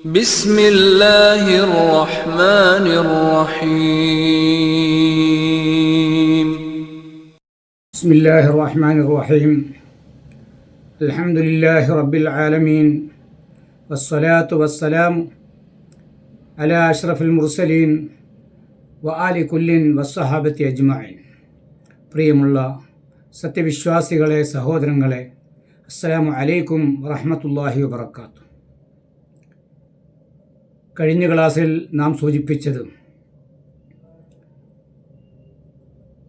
بسم الله الرحمن الرحيم بسم الله الرحمن الرحيم الحمد لله رب العالمين والصلاة والسلام على أشرف المرسلين وآل كل والصحابة أجمعين. പ്രിയമുള്ള സത്യവിശ്വാസികളെ, സഹോദരങ്ങളെ, അസ്സലാമു അലൈക്കും വറഹ്മത്തുള്ളാഹി വബറകാതുഹു. കഴിഞ്ഞ ക്ലാസ്സിൽ നാം സൂചിപ്പിച്ചത്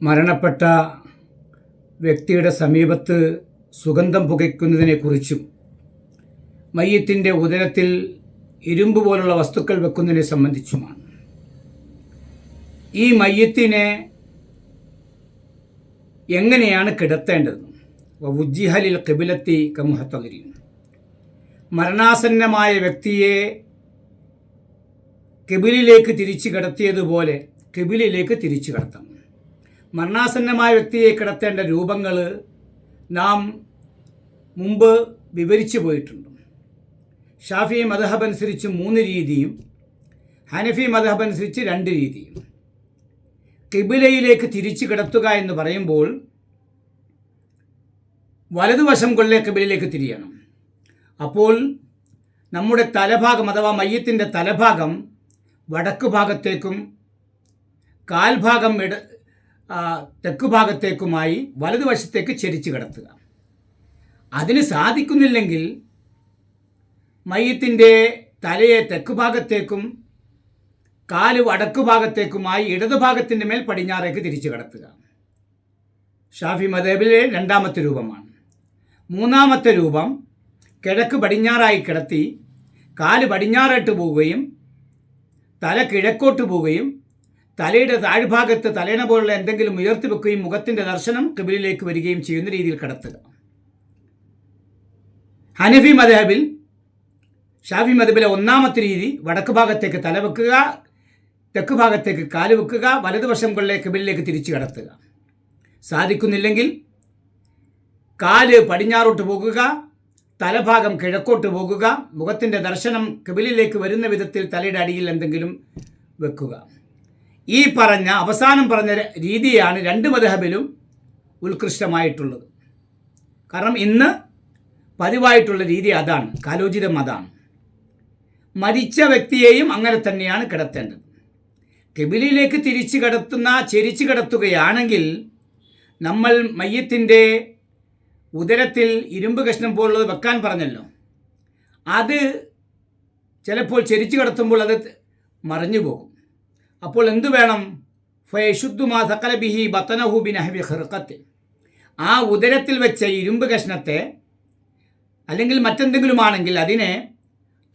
മരണപ്പെട്ട വ്യക്തിയുടെ സമീപത്ത് സുഗന്ധം പുകയ്ക്കുന്നതിനെക്കുറിച്ചും മയ്യത്തിൻ്റെ ഉദരത്തിൽ ഇരുമ്പ് പോലുള്ള വസ്തുക്കൾ വെക്കുന്നതിനെ സംബന്ധിച്ചുമാണ്. ഈ മയ്യത്തിനെ എങ്ങനെയാണ് കിടത്തേണ്ടത്? വുജ്ജിഹലിൽ ഖിബിലത്തി കമുഹത്തഗരീൻ, മരണാസന്നമായ വ്യക്തിയെ കിബിലിലേക്ക് തിരിച്ചു കിടത്തിയതുപോലെ കിബിലിലേക്ക് തിരിച്ചു കിടത്തണം. മരണാസന്നമായ വ്യക്തിയെ കിടത്തേണ്ട രൂപങ്ങൾ നാം മുമ്പ് വിവരിച്ചു പോയിട്ടുണ്ട്. ഷാഫി മദ്ഹബ് അനുസരിച്ച് 3 രീതിയും ഹനഫി മദ്ഹബ് അനുസരിച്ച് 2 രീതിയും. കിബിലയിലേക്ക് തിരിച്ചു കിടത്തുക എന്ന് പറയുമ്പോൾ വലതുവശം കൊള്ളേ കിബിലയിലേക്ക് തിരിയണം. അപ്പോൾ നമ്മുടെ തലഭാഗം അഥവാ മയ്യത്തിൻ്റെ തലഭാഗം വടക്ക് ഭാഗത്തേക്കും കാൽഭാഗം തെക്ക് ഭാഗത്തേക്കുമായി വലതുവശത്തേക്ക് ചെരിച്ച് കിടത്തുക. അതിന് സാധിക്കുന്നില്ലെങ്കിൽ മയ്യത്തിൻ്റെ തലയെ തെക്ക് ഭാഗത്തേക്കും കാല് വടക്ക് ഭാഗത്തേക്കുമായി ഇടതുഭാഗത്തിൻ്റെ മേൽ പടിഞ്ഞാറേക്ക് തിരിച്ചു കിടത്തുക. ഷാഫി മദ്ഹബിലെ 2ാമത്തെ രൂപമാണ്. 3ാമത്തെ രൂപം കിഴക്ക് പടിഞ്ഞാറായി കിടത്തി കാല് പടിഞ്ഞാറോട്ട് പോവുകയും തല കിഴക്കോട്ട് പോവുകയും തലയുടെ താഴ്ഭാഗത്ത് തലേണ പോലുള്ള എന്തെങ്കിലും ഉയർത്തി വെക്കുകയും മുഖത്തിൻ്റെ ദർശനം കിബിലിലേക്ക് വരികയും ചെയ്യുന്ന രീതിയിൽ കിടത്തുക. ഹനഫി മദ്ഹബിൽ ഷാഫി മദ്ഹബിലെ 1ാമത്തെ രീതി വടക്ക് ഭാഗത്തേക്ക് തല വെക്കുക, തെക്ക് ഭാഗത്തേക്ക് കാല് വെക്കുക, വലതുവശം കൊള്ളേ കിബിലിലേക്ക് തിരിച്ചു കിടത്തുക. സാധിക്കുന്നില്ലെങ്കിൽ കാല് പടിഞ്ഞാറോട്ട് പോകുക, തലഭാഗം കിഴക്കോട്ട് പോകുക, മുഖത്തിൻ്റെ ദർശനം കിബിലിലേക്ക് വരുന്ന വിധത്തിൽ തലയുടെ അടിയിൽ എന്തെങ്കിലും വെക്കുക. ഈ അവസാനം പറഞ്ഞ രീതിയാണ് 2 മദ്ഹബിലും ഉത്കൃഷ്ടമായിട്ടുള്ളത്. കാരണം ഇന്ന് പതിവായിട്ടുള്ള രീതി അതാണ്, കാലോചിതം അതാണ്. മരിച്ച വ്യക്തിയെയും അങ്ങനെ തന്നെയാണ് കിടത്തേണ്ടത്. കിബിലിലേക്ക് ചെരിച്ചു കിടത്തുകയാണെങ്കിൽ നമ്മൾ മയ്യത്തിൻ്റെ ഉദരത്തിൽ ഇരുമ്പ് കഷ്ണം പോലുള്ളത് വെക്കാൻ പറഞ്ഞല്ലോ. അത് ചിലപ്പോൾ ചെരിച്ചു കിടത്തുമ്പോൾ അത് മറിഞ്ഞു പോകും. അപ്പോൾ എന്തു വേണം? ഫയശുദ്ധുമാ സകല ബിഹി ബത്തനഹു ബിനഹ്വി ഖിർഖത്ത്, ആ ഉദരത്തിൽ വെച്ച ഇരുമ്പ് കഷ്ണത്തെ അല്ലെങ്കിൽ മറ്റെന്തെങ്കിലും ആണെങ്കിൽ അതിനെ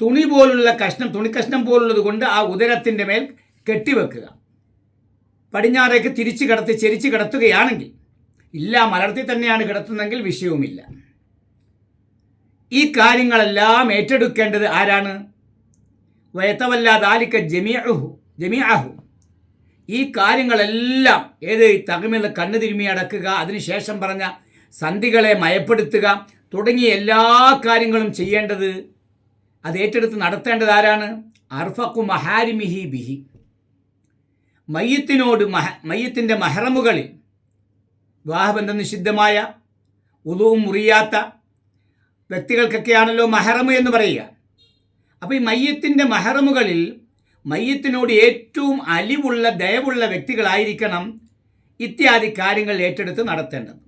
തുണിക്കഷ്ണം പോലുള്ളത് കൊണ്ട് ആ ഉദരത്തിൻ്റെ മേൽ കെട്ടിവെക്കുക. പടിഞ്ഞാറേക്ക് ചെരിച്ചു കിടത്തുകയാണെങ്കിൽ, ഇല്ല മലർത്തി തന്നെയാണ് കിടത്തുന്നതെങ്കിൽ വിഷയവുമില്ല. ഈ കാര്യങ്ങളെല്ലാം ഏറ്റെടുക്കേണ്ടത് ആരാണ്? വയതവല്ലാ ദാലിക ജമീഅഹു, ഈ കാര്യങ്ങളെല്ലാം തകമിൽ കണ്ണു തിരുമ്മി അടക്കുക, അതിനുശേഷം പറഞ്ഞ സന്ധികളെ മയപ്പെടുത്തുക തുടങ്ങിയ എല്ലാ കാര്യങ്ങളും ചെയ്യേണ്ടത്, അത് ഏറ്റെടുത്ത് നടത്തേണ്ടത് ആരാണ്? അർഫഖു മഹാരിമിഹി ബിഹി, മയ്യത്തിൻ്റെ മഹറമുകളിൽ വിവാഹബന്ധം നിഷിദ്ധമായ ഉളുവും മുറിയാത്ത വ്യക്തികൾക്കൊക്കെയാണല്ലോ മഹറമ് എന്ന് പറയുക. അപ്പോൾ ഈ മയ്യത്തിൻ്റെ മഹറമുകളിൽ മയ്യത്തിനോട് ഏറ്റവും അലിവുള്ള ദയവുള്ള വ്യക്തികളായിരിക്കണം ഇത്യാദി കാര്യങ്ങൾ ഏറ്റെടുത്ത് നടത്തേണ്ടത്.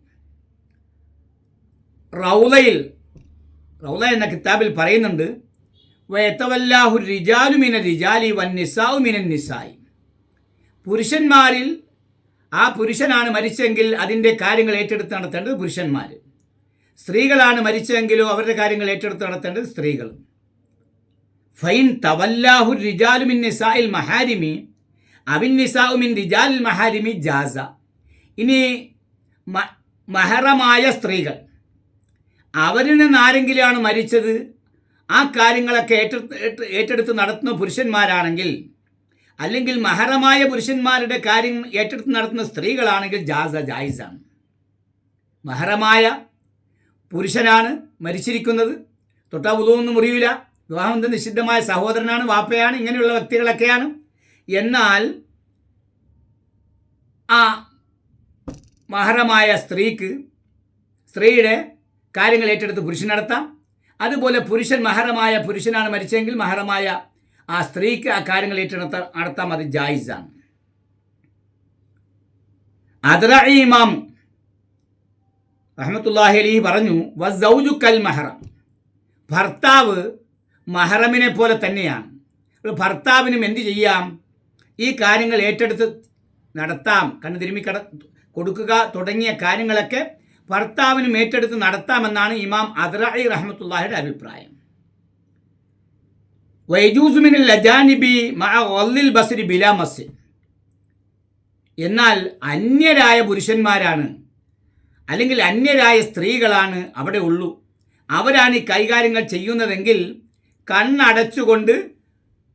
റൗള എന്ന കിതാബിൽ പറയുന്നുണ്ട്, വയതവല്ലാഹു റിജാലു മിന റിജാലി വന്നിസാഉ മിനൻ നിസായി, പുരുഷന്മാരിൽ ആ പുരുഷനാണ് മരിച്ചെങ്കിൽ അതിൻ്റെ കാര്യങ്ങൾ ഏറ്റെടുത്ത് നടത്തേണ്ടത് പുരുഷന്മാർ, സ്ത്രീകളാണ് മരിച്ചെങ്കിലോ അവരുടെ കാര്യങ്ങൾ ഏറ്റെടുത്ത് നടത്തേണ്ടത് സ്ത്രീകൾ. ഫൈൻ തവല്ലാഹു റിജാലു മിൻ നിസാഇൽ മഹാരിമി അവിൻ നിസാഉ മിൻ റിജാലിൽ മഹാരിമി ജാസ, ഇനി മഹറമായ സ്ത്രീകൾ അവരിൽ നിന്ന് ആരെങ്കിലുമാണ് മരിച്ചത്, ആ കാര്യങ്ങളൊക്കെ ഏറ്റെടുത്ത് നടത്തുന്ന പുരുഷന്മാരാണെങ്കിൽ, അല്ലെങ്കിൽ മഹറമായ പുരുഷന്മാരുടെ കാര്യം ഏറ്റെടുത്ത് നടത്തുന്ന സ്ത്രീകളാണെങ്കിൽ ജായിസാണ്. മഹറമായ പുരുഷനാണ് മരിച്ചിരിക്കുന്നത്, തൊട്ടാ വുളുവൊന്നും മുറിയില്ല, വിവാഹബന്ധം നിഷിദ്ധമായ സഹോദരനാണ്, വാപ്പയാണ്, ഇങ്ങനെയുള്ള വ്യക്തികളൊക്കെയാണ്. എന്നാൽ ആ മഹറമായ സ്ത്രീയുടെ കാര്യങ്ങൾ ഏറ്റെടുത്ത് പുരുഷൻ നടത്താം. അതുപോലെ മഹറമായ പുരുഷനാണ് മരിച്ചെങ്കിൽ മഹറമായ ആ സ്ത്രീക്ക് ആ കാര്യങ്ങൾ നടത്താം. അത് ജായിസാണ്. അദ്റഈ ഇമാം റഹ്മത്തുള്ളാഹി അലൈഹി പറഞ്ഞു, വസൗജു കൽ മഹറം, ഭർത്താവ് മഹറമിനെ പോലെ തന്നെയാണ്. ഭർത്താവിനും എന്ത് ചെയ്യാം? ഈ കാര്യങ്ങൾ ഏറ്റെടുത്ത് നടത്താം. കണ്ണ് തിരുമ്മി കൊടുക്കുക തുടങ്ങിയ കാര്യങ്ങളൊക്കെ ഭർത്താവിനും ഏറ്റെടുത്ത് നടത്താമെന്നാണ് ഇമാം അദ്റഈ റഹ്മത്തുള്ളാഹിയുടെ അഭിപ്രായം. വയജൂസു മിനൽ അജാനിബി മഅ ഗള്ളിൽ ബസ്രി ബിലാ മസ്, എന്നാൽ അന്യരായ പുരുഷന്മാരാണ് അല്ലെങ്കിൽ അന്യരായ സ്ത്രീകളാണ് അവിടെ ഉള്ളൂ, അവരാണ് ഈ കൈകാര്യങ്ങൾ ചെയ്യുന്നതെങ്കിൽ കണ്ണടച്ചുകൊണ്ട്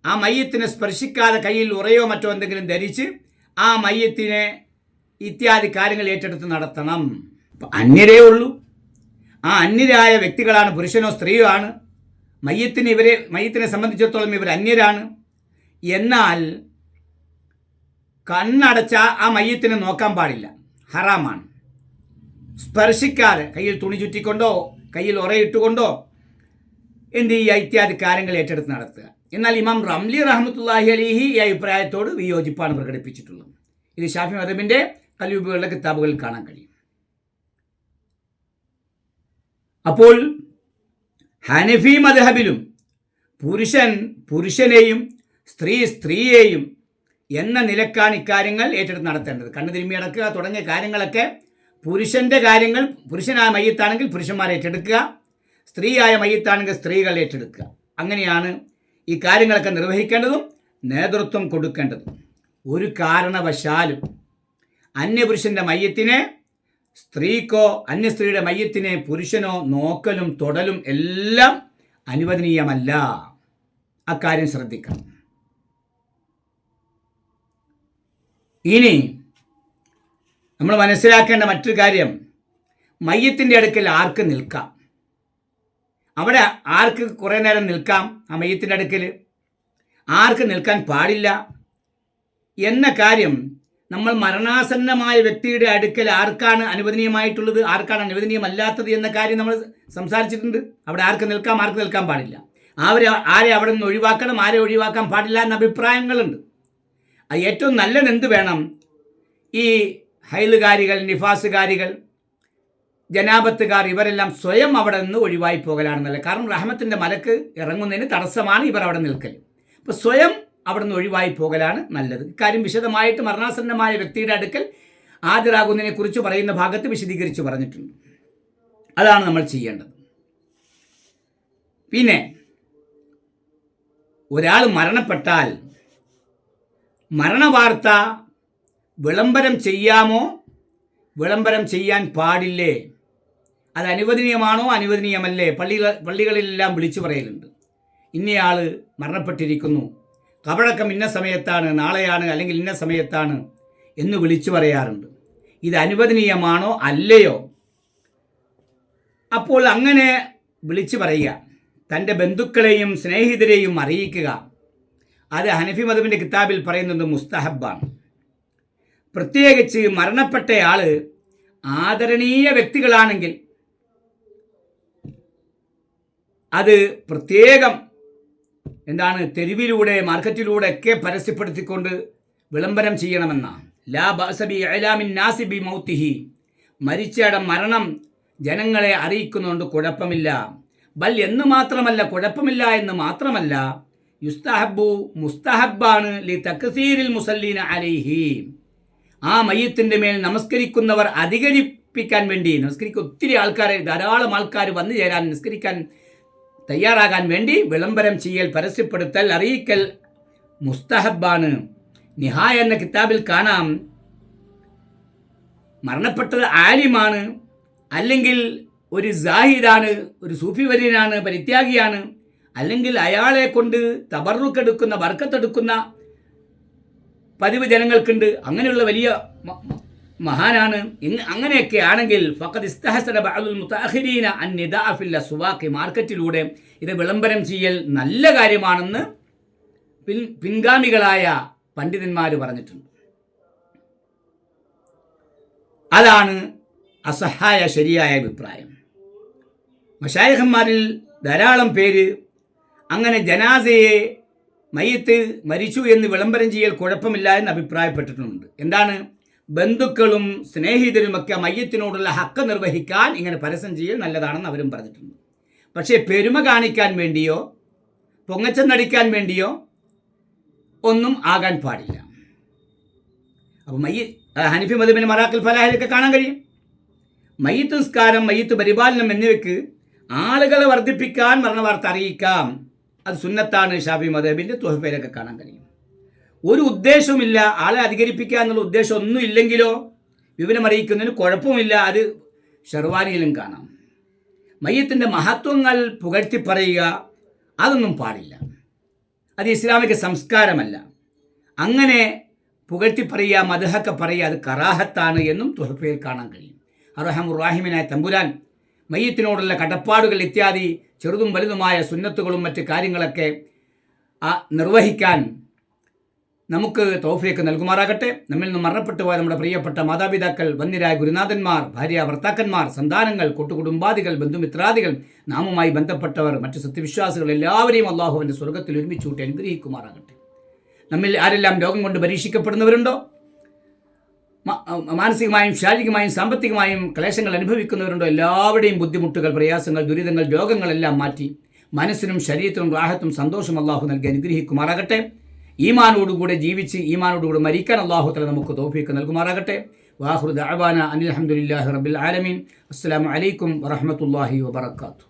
ആ മയ്യത്തിനെ സ്പർശിക്കാതെ കയ്യിൽ ഉറയോ മറ്റോ എന്തെങ്കിലും ധരിച്ച് ആ മയ്യത്തിനെ ഇത്യാദി കാര്യങ്ങൾ ഏറ്റെടുത്ത് നടത്തണം. അന്യരേ ഉള്ളൂ. ആ അന്യരായ വ്യക്തികളാണ്, പുരുഷനോ സ്ത്രീയോ ആണ്. മയ്യത്തിനെ സംബന്ധിച്ചിടത്തോളം ഇവർ അന്യരാണ്. എന്നാൽ കണ്ണടച്ച ആ മയ്യത്തിനെ നോക്കാൻ പാടില്ല, ഹറാമാണ്. സ്പർശിക്കാതെ കയ്യിൽ തുണി ചുറ്റിക്കൊണ്ടോ കയ്യിൽ ഉറയിട്ടുകൊണ്ടോ എന്ത് ചെയ്യുക? ഇത്യാദി കാര്യങ്ങൾ ഏറ്റെടുത്ത് നടത്തുക. എന്നാൽ ഇമാം റംലി റഹ്മത്തുള്ളാഹി അലൈഹി ഈ അഭിപ്രായത്തോട് വിയോജിപ്പാണ് പ്രകടിപ്പിച്ചിട്ടുള്ളത്. ഇത് ഷാഫി മദ്ഹബിന്റെ കൽബുകളുടെ കിതാബുകളിൽ കാണാൻ കഴിയും. അപ്പോൾ ഹനഫി മദ്ഹബിലും പുരുഷനെയും സ്ത്രീയെയും എന്ന നിലക്കാണ് ഇക്കാര്യങ്ങൾ ഏറ്റെടുത്ത് നടത്തേണ്ടത്. കണ്ണു തിരുമ്മി അടക്കുക തുടങ്ങിയ കാര്യങ്ങളൊക്കെ പുരുഷന്റെ കാര്യങ്ങൾ, പുരുഷനായ മയ്യത്താണെങ്കിൽ പുരുഷന്മാർ ഏറ്റെടുക്കുക, സ്ത്രീയായ മയ്യത്താണെങ്കിൽ സ്ത്രീകൾ ഏറ്റെടുക്കുക. അങ്ങനെയാണ് ഈ കാര്യങ്ങളൊക്കെ നിർവഹിക്കേണ്ടതും നേതൃത്വം കൊടുക്കേണ്ടതും. ഒരു കാരണവശാലും അന്യപുരുഷന്റെ മയ്യത്തിനെ സ്ത്രീക്കോ അന്യസ്ത്രീയുടെ മയ്യത്തിനെ പുരുഷനോ നോക്കലും തൊടലും എല്ലാം അനുവദനീയമല്ല. അക്കാര്യം ശ്രദ്ധിക്കണം. ഇനി നമ്മൾ മനസ്സിലാക്കേണ്ട മറ്റൊരു കാര്യം, മയ്യത്തിൻ്റെ അടുക്കൽ ആർക്ക് നിൽക്കാം? അവിടെ ആർക്ക് കുറേ നേരം നിൽക്കാം? ആ മയ്യത്തിൻ്റെ അടുക്കൽ ആർക്ക് നിൽക്കാൻ പാടില്ല എന്ന കാര്യം നമ്മൾ മരണാസന്നമായ വ്യക്തിയുടെ അടുക്കൽ ആർക്കാണ് അനുവദനീയമായിട്ടുള്ളത്, ആർക്കാണ് അനുവദനീയമല്ലാത്തത് എന്ന കാര്യം നമ്മൾ സംസാരിച്ചിട്ടുണ്ട്. അവിടെ ആർക്ക് നിൽക്കാം, ആർക്ക് നിൽക്കാൻ പാടില്ല, ആരെ അവിടെ നിന്ന് ഒഴിവാക്കണം, ആരെ ഒഴിവാക്കാൻ പാടില്ല എന്ന അഭിപ്രായങ്ങളുണ്ട്. അത് ഏറ്റവും നല്ലത് എന്ത് വേണം? ഈ ഹൈലുകാരികൾ, നിഫാസുകാരികൾ, ജനാപത്തുകാർ ഇവരെല്ലാം സ്വയം അവിടെ നിന്ന് ഒഴിവായി പോകലാണെന്നല്ല. കാരണം റഹ്മത്തിൻ്റെ മലക്ക് ഇറങ്ങുന്നതിന് തടസ്സമാണ് ഇവർ അവിടെ നിൽക്കൽ. അപ്പോൾ സ്വയം അവിടെ നിന്ന് ഒഴിവായി പോകലാണ് നല്ലത്. ഇക്കാര്യം വിശദമായിട്ട് മരണാസന്നമായ വ്യക്തിയുടെ അടുക്കൽ ഹാജരാകുന്നതിനെ കുറിച്ച് പറയുന്ന ഭാഗത്ത് വിശദീകരിച്ച് പറഞ്ഞിട്ടുണ്ട്. അതാണ് നമ്മൾ ചെയ്യേണ്ടത്. പിന്നെ ഒരാൾ മരണപ്പെട്ടാൽ മരണവാർത്ത വിളംബരം ചെയ്യാമോ, വിളംബരം ചെയ്യാൻ പാടില്ലേ? അത് അനുവദനീയമാണോ, അനുവദനീയമല്ലേ? പള്ളികളിലെല്ലാം വിളിച്ചു പറയലുണ്ട്, ഇന്നയാൾ മരണപ്പെട്ടിരിക്കുന്നു, കബറടക്കം ഇന്ന സമയത്താണ്, നാളെയാണ്, അല്ലെങ്കിൽ ഇന്ന സമയത്താണ് എന്ന് വിളിച്ചു പറയാറുണ്ട്. ഇത് അനുവദനീയമാണോ അല്ലയോ? അപ്പോൾ അങ്ങനെ വിളിച്ചു പറയുക, തൻ്റെ ബന്ധുക്കളെയും സ്നേഹിതരെയും അറിയിക്കുക, അത് ഹനഫി മദ്ഹബിൻ്റെ കിതാബിൽ പറയുന്നത് മുസ്തഹബാണ്. പ്രത്യേകിച്ച് മരണപ്പെട്ടയാൾ ആദരണീയ വ്യക്തികളാണെങ്കിൽ അത് പ്രത്യേകം തെരുവിലൂടെ, മാർക്കറ്റിലൂടെ ഒക്കെ പരസ്യപ്പെടുത്തിക്കൊണ്ട് വിളംബരം ചെയ്യണമെന്നാണ്. ലാ ബഅസബി ഇഅലാമിൻ നാസി ബി മൗതിഹി, മരിച്ചയുടെ മരണം ജനങ്ങളെ അറിയിക്കുന്നതുകൊണ്ട് കുഴപ്പമില്ല. ബൽ എന്ന് മാത്രമല്ല, കുഴപ്പമില്ല എന്ന് മാത്രമല്ല, യുസ്തഹബ്ബു, മുസ്തഹബാണ്, ലി തക്സീരിൽ മുസല്ലീന അലൈഹി, ആ മയ്യത്തിൻ്റെ മേൽ നമസ്കരിക്കുന്നവർ അധികരിപ്പിക്കാൻ വേണ്ടി, ഒത്തിരി ആൾക്കാർ, ധാരാളം ആൾക്കാർ വന്നു ചേരാൻ, നിസ്കരിക്കാൻ തയ്യാറാകാൻ വേണ്ടി വിളംബരം ചെയ്യൽ, പരസ്യപ്പെടുത്തൽ, അറിയിക്കൽ മുസ്തഹബാണ്. നിഹായ എന്ന കിതാബിൽ കാണാം, മരണപ്പെട്ടത് ആലിമാണ്, അല്ലെങ്കിൽ ഒരു സാഹിദാണ്, ഒരു സൂഫി വര്യനാണ്, പരിത്യാഗിയാണ്, അല്ലെങ്കിൽ അയാളെ കൊണ്ട് തബറുക്കെടുക്കുന്ന, ബർക്കത്തെടുക്കുന്ന പതിവ് ജനങ്ങൾക്കുണ്ട്. അങ്ങനെയുള്ള വലിയ മഹാനാണ്. അങ്ങനെയൊക്കെ ആണെങ്കിൽ ഫഖദ് ഇസ്തഹസന ബഅദുൽ മുതഅഖിരീന അൻ നിദാഅ ഫിൽ അസ്വാഖി, മാർക്കറ്റിലൂടെ ഇത് വിളംബരം ചെയ്യൽ നല്ല കാര്യമാണെന്ന് പിൻഗാമികളായ പണ്ഡിതന്മാർ പറഞ്ഞിട്ടുണ്ട്. അതാണ് അസഹായ ശരിയായ അഭിപ്രായം. മശായിഖന്മാരിൽ ധാരാളം പേര് അങ്ങനെ ജനാസയെ മയ്യത്ത് മരിച്ചു എന്ന് വിളംബരം ചെയ്യൽ കുഴപ്പമില്ല എന്ന് അഭിപ്രായപ്പെട്ടിട്ടുണ്ട്. എന്താണ്, ബന്ധുക്കളും സ്നേഹിതരുമൊക്കെ മയ്യത്തിനോടുള്ള ഹക്ക് നിർവഹിക്കാൻ ഇങ്ങനെ പരസ്യം ചെയ്യൽ നല്ലതാണെന്ന് അവരും പറഞ്ഞിട്ടുണ്ട്. പക്ഷേ പെരുമ കാണിക്കാൻ വേണ്ടിയോ പൊങ്ങച്ചം നടിക്കാൻ വേണ്ടിയോ ഒന്നും ആകാൻ പാടില്ല. അപ്പോൾ ഹനഫി മദ്ഹബിന്റെ മറാഖിൽ ഫലാഹിലൊക്കെ കാണാൻ കഴിയും. മയ്യത്ത് നിസ്കാരം, മയ്യത്ത് പരിപാലനം എന്നിവയ്ക്ക് ആളുകളെ വർദ്ധിപ്പിക്കാൻ മരണവാർത്ത അറിയിക്കാം, അത് സുന്നത്താണ്. ഷാഫി മദ്ഹബിന്റെ തുഹഫയിലൊക്കെ കാണാൻ കഴിയും. ഒരു ഉദ്ദേശവുമില്ല, ആളെ അധികരിപ്പിക്കുക എന്നുള്ള ഉദ്ദേശം ഒന്നും ഇല്ലെങ്കിലോ വിവരം അറിയിക്കുന്നതിന് കുഴപ്പമില്ല, അത് ഷെർവാനിയിലും കാണാം. മയ്യത്തിൻ്റെ മഹത്വങ്ങൾ പുകഴ്ത്തി പറയുക അതൊന്നും പാടില്ല, അത് ഇസ്ലാമിക സംസ്കാരമല്ല. അങ്ങനെ പുകഴ്ത്തി പറയുക, മദ്ഹൊക്കെ പറയുക അത് കറാഹത്താണ് എന്നും തുഹഫയിൽ കാണാൻ കഴിയും. അർഹമുർ-റാഹിമീനായ തമ്പുരാൻ മയ്യത്തിനോടുള്ള കടപ്പാടുകൾ ഇത്യാദി ചെറുതും വലുതുമായ സുന്നത്തുകളും മറ്റ് കാര്യങ്ങളൊക്കെ നിർവഹിക്കാൻ നമുക്ക് തൗഫീഖ് നൽകുമാറാകട്ടെ. നമ്മിൽ നിന്ന് മരണപ്പെട്ടു പോയ നമ്മുടെ പ്രിയപ്പെട്ട മാതാപിതാക്കൾ, വന്യരായ ഗുരുനാഥന്മാർ, ഭാര്യ ഭർത്താക്കന്മാർ, സന്താനങ്ങൾ, കൂട്ടുകുടുംബാദികൾ, ബന്ധുമിത്രാദികൾ, നാമുമായി ബന്ധപ്പെട്ടവർ, മറ്റ് സത്യവിശ്വാസികൾ എല്ലാവരെയും അള്ളാഹുവിൻ്റെ സ്വർഗ്ഗത്തിൽ ഒരുമിച്ചൂട്ടി അനുഗ്രഹിക്കുമാറാകട്ടെ. നമ്മിൽ ആരെല്ലാം രോഗം കൊണ്ട് പരീക്ഷിക്കപ്പെടുന്നവരുണ്ടോ, മാനസികമായും ശാരീരികമായും സാമ്പത്തികമായും ക്ലേശങ്ങൾ അനുഭവിക്കുന്നവരുണ്ടോ, എല്ലാവരുടെയും ബുദ്ധിമുട്ടുകൾ, പ്രയാസങ്ങൾ, ദുരിതങ്ങൾ, രോഗങ്ങളെല്ലാം മാറ്റി മനസ്സിനും ശരീരത്തിനും റാഹത്തും സന്തോഷം അള്ളാഹു നൽകി അനുഗ്രഹിക്കുമാറാകട്ടെ. ഈമാനോടുകൂടെ ജീവിച്ച് ഈമാനോടുകൂടെ മരിക്കാൻ അള്ളാഹു തആല നമുക്ക് തൗഫീഖ് നൽകുമാറാകട്ടെ. വാഖിറു ദഅവാന അനിൽ ഹംദുലില്ലാഹി റബ്ബിൽ ആലമീൻ. അസ്സലാമു അലൈക്കും വറഹ്മത്തുള്ളാഹി വബറകാതുഹു.